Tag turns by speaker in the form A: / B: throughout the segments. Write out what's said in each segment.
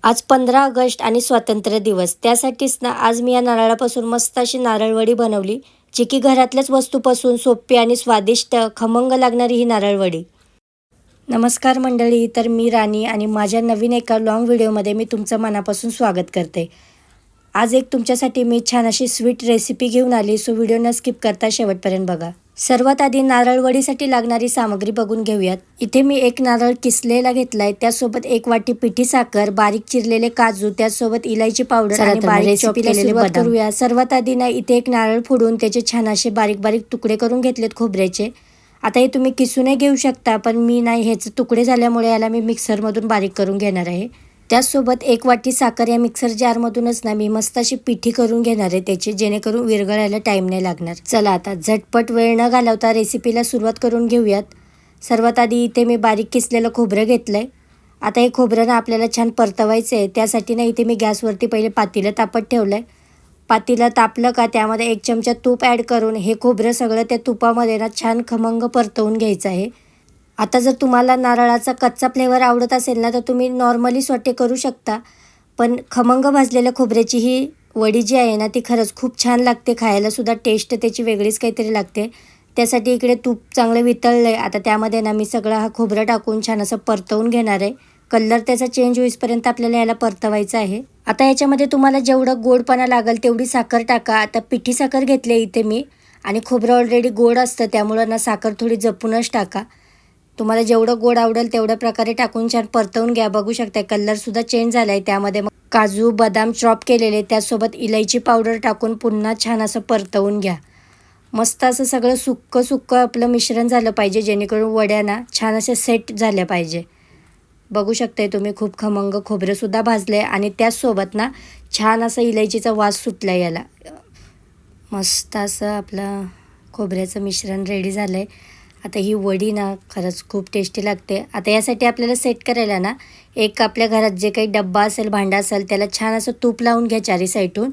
A: आज 15 ऑगस्ट आणि स्वातंत्र्य दिवस. त्यासाठीच ना आज मी या नारळापासून मस्त अशी नारळवडी बनवली, जी की घरातल्याच वस्तूपासून सोपी आणि स्वादिष्ट खमंग लागणारी ही नारळवडी. नमस्कार मंडळी, तर मी राणी आणि माझ्या नवीन एका लाँग व्हिडिओमध्ये मी तुमचं मनापासून स्वागत करते. आज एक तुमच्यासाठी मी छान अशी स्वीट रेसिपी घेऊन आली, सो व्हिडिओ न स्किप करता शेवटपर्यंत बघा. सर्वात आधी नारळवडीसाठी लागणारी सामग्री बघून घेऊयात. इथे मी एक नारळ किसलेला घेतलाय, त्यासोबत 1 वाटी पिठी साखर, बारीक चिरलेले काजू, त्यासोबत इलायची पावडर आणि बारीक चॉप केलेले बदाम. करूया. सर्वात आधी ना इथे एक नारळ फोडून त्याचे छान असे बारीक बारीक तुकडे करून घेतलेत खोबऱ्याचे. आता हे तुम्ही किसूनही घेऊ शकता, पण मी नाही, ह्याचे तुकडे झाल्यामुळे याला मी मिक्सरमधून बारीक करून घेणार आहे. त्याचसोबत 1 वाटी साखर या मिक्सर जारमधूनच ना मी मस्त अशी पिठी करून घेणार आहे त्याची, जेणेकरून विरघळायला टाईम नाही लागणार. चला आता झटपट वेळ न घालवता रेसिपीला सुरुवात करून घेऊयात. सर्वात आधी इथे मी बारीक किसलेलं खोबरं घेतलं आहे. आता हे खोबरं ना आपल्याला छान परतवायचं आहे. त्यासाठी ना इथे मी गॅसवरती पहिले पातेलं तापत ठेवलं आहे. पातेलं तापलं का त्यामध्ये 1 चमचा तूप ॲड करून हे खोबरं सगळं त्या तुपामध्ये ना छान खमंग परतवून घ्यायचं आहे. आता जर तुम्हाला नारळाचा कच्चा फ्लेवर आवडत असेल ना, तर तुम्ही नॉर्मली सॉटे करू शकता, पण खमंग भाजलेल्या खोबऱ्याची ही वडी जी आहे ना, ती खरंच खूप छान लागते. खायलासुद्धा टेस्ट त्याची वेगळीच काहीतरी लागते. त्यासाठी इकडे तूप चांगलं वितळलं आहे. आता त्यामध्ये ना मी सगळं हा खोबरं टाकून छान असं परतवून घेणार आहे. कलर त्याचा चेंज होईपर्यंत आपल्याला याला परतवायचं आहे. आता याच्यामध्ये तुम्हाला जेवढं गोडपणा लागेल तेवढी साखर टाका. आता पिठी साखर घेतली इथे मी, आणि खोबरं ऑलरेडी गोड असतं, त्यामुळं ना साखर थोडी जपूनच टाका. तुम्हाला जेवढं गोड आवडेल तेवढ्या प्रकारे टाकून छान परतवून घ्या. बघू शकता कलरसुद्धा चेंज झाला आहे. त्यामध्ये मग काजू बदाम चॉप केलेले, त्यासोबत इलायची पावडर टाकून पुन्हा छान असं परतवून घ्या. मस्त असं सगळं सुक्कं सुक्कं आपलं मिश्रण झालं पाहिजे, जेणेकरून वड्या ना छान असे सेट झाल्या पाहिजे. बघू शकताय तुम्ही खूप खमंग खोबरेसुद्धा भाजले आणि त्याचसोबत ना छान असं इलायचीचा वास सुटला याला. मस्त असं आपलं खोबऱ्याचं मिश्रण रेडी झालं आहे. आता ही वडी ना खरंच खूप टेस्टी लागते. आता यासाठी आपल्याला सेट करायला ना एक आपल्या घरात जे काही डब्बा असेल, भांडा असेल, त्याला छान असं तूप लावून घ्या चारी साईडून,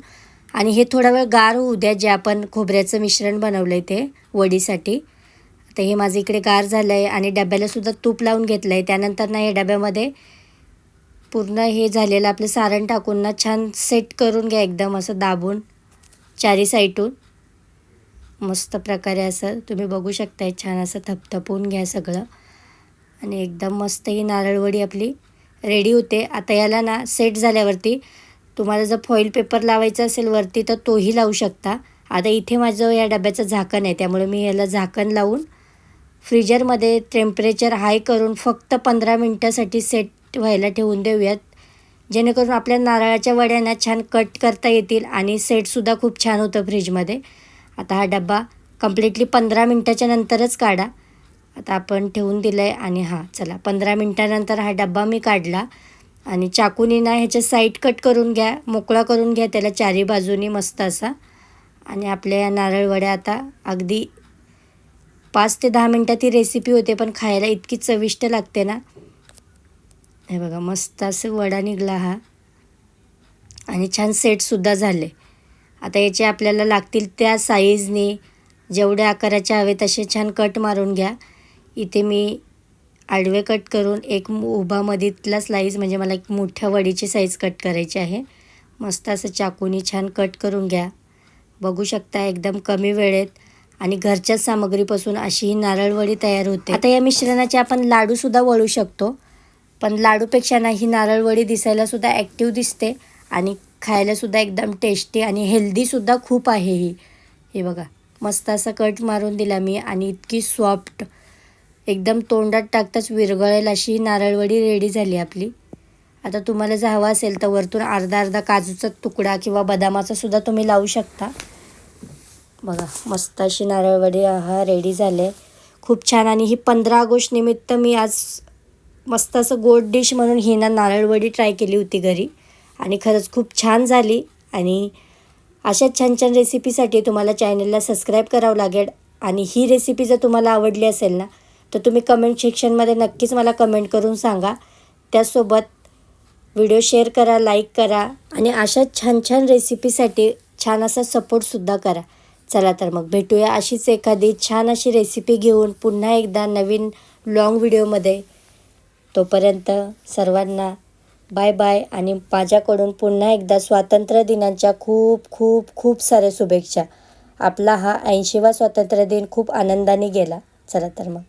A: आणि हे थोडा वेळ गार होऊ द्या, जे आपण खोबऱ्याचं मिश्रण बनवलं आहे ते वडीसाठी. आता हे माझं इकडे गार झालं आहे आणि डब्यालासुद्धा तूप लावून घेतलं आहे. त्यानंतर ना या डब्यामध्ये पूर्ण हे झालेलं आपलं सारण टाकून ना छान सेट करून घ्या, एकदम असं दाबून चारी साईडून. मस्त प्रकारे असं तुम्ही बघू शकताय, छान असं थपथपवून घ्या सगळं, आणि एकदम मस्त ही नारळवडी आपली रेडी होते. आता याला ना सेट झाल्यावरती तुम्हाला जर फॉईल पेपर लावायचा असेल वरती तर तोही लावू शकता. आता इथे माझं या डब्याचं झाकण आहे, त्यामुळे मी याला झाकण लावून फ्रीजरमध्ये टेम्परेचर हाय करून फक्त 15 मिनटासाठी सेट व्हायला ठेवून देऊयात, जेणेकरून आपल्या नारळाच्या वड्यांना छान कट करता येतील आणि सेटसुद्धा खूप छान होतं फ्रीजमध्ये. आता हा डब्बा कम्प्लिटली 15 मिनटाच्या नंतरच काढा. आता आपण ठेवून दिलं आहे आणि चला 15 मिनटानंतर हा डब्बा मी काढला, आणि चाकूनी ना ह्याच्या साईड कट करून घ्या, मोकळा करून घ्या त्याला चारी बाजूनी मस्त असा. आणि आपल्या या नारळवड्या आता अगदी 5 ते 10 मिनटात ही रेसिपी होते, पण खायला इतकी चविष्ट लागते ना. हे बघा मस्त असं वडा निघला हा, आणि छान सेटसुद्धा झाले. आता याचे आपल्याला लागतील त्या साईजने जेवढ्या आकाराचे हवे तसे छान कट मारून घ्या. इथे मी आडवे कट करून एक उभा मधीतला स्लाईस, म्हणजे मला एक मोठ्या वडीची साईज कट करायची आहे. मस्त असं चाकूनी छान कट करून घ्या. बघू शकता एकदम कमी वेळेत आणि घरच्याच सामग्रीपासून अशी ही नारळवडी तयार होते. आता या मिश्रणाचे आपण लाडूसुद्धा वळू शकतो, पण लाडूपेक्षा ना ही नारळवडी दिसायलासुद्धा ॲक्टिव्ह दिसते आणि खायलासुद्धा एकदम टेस्टी आणि हेल्दीसुद्धा खूप आहे ही. हे बघा मस्त असा कट मारून दिला मी, आणि इतकी सॉफ्ट, एकदम तोंडात टाकताच विरघळेल अशी नारळवडी रेडी झाली आपली. आता तुम्हाला जर हवा असेल तर वरतून अर्धा काजूचा तुकडा किंवा बदामाचा सुद्धा तुम्ही लावू शकता. बघा मस्त अशी नारळवडी रेडी झाले, खूप छान. आणि ही 15 ऑगस्ट निमित्त मी आज मस्त असं गोड डिश म्हणून ही नारळवडी ट्राय केली होती घरी, आणि खरंच खूप छान झाली. आणि अशा छान छान रेसिपीसाठी तुम्हाला चॅनलला सबस्क्राईब करावं लागेल. आणि ही रेसिपी जर तुम्हाला आवडली असेल ना, तर तुम्ही कमेंट सेक्शनमध्ये नक्कीच मला कमेंट करून सांगा. त्यासोबत व्हिडिओ शेअर करा, लाईक करा, आणि अशा छान छान रेसिपीसाठी छान असा सपोर्टसुद्धा करा. चला तर मग भेटूया अशीच एखादी छान अशी रेसिपी घेऊन पुन्हा एकदा नवीन लाँग व्हिडिओमध्ये. तोपर्यंत सर्वांना बाय बाय. आणि माझ्याकडून पुन्हा एकदा स्वातंत्र्य दिनाच्या खूप खूप खूप साऱ्या शुभेच्छा. आपला हा 80वा स्वातंत्र्य दिन खूप आनंदाने गेला. चला तर मग.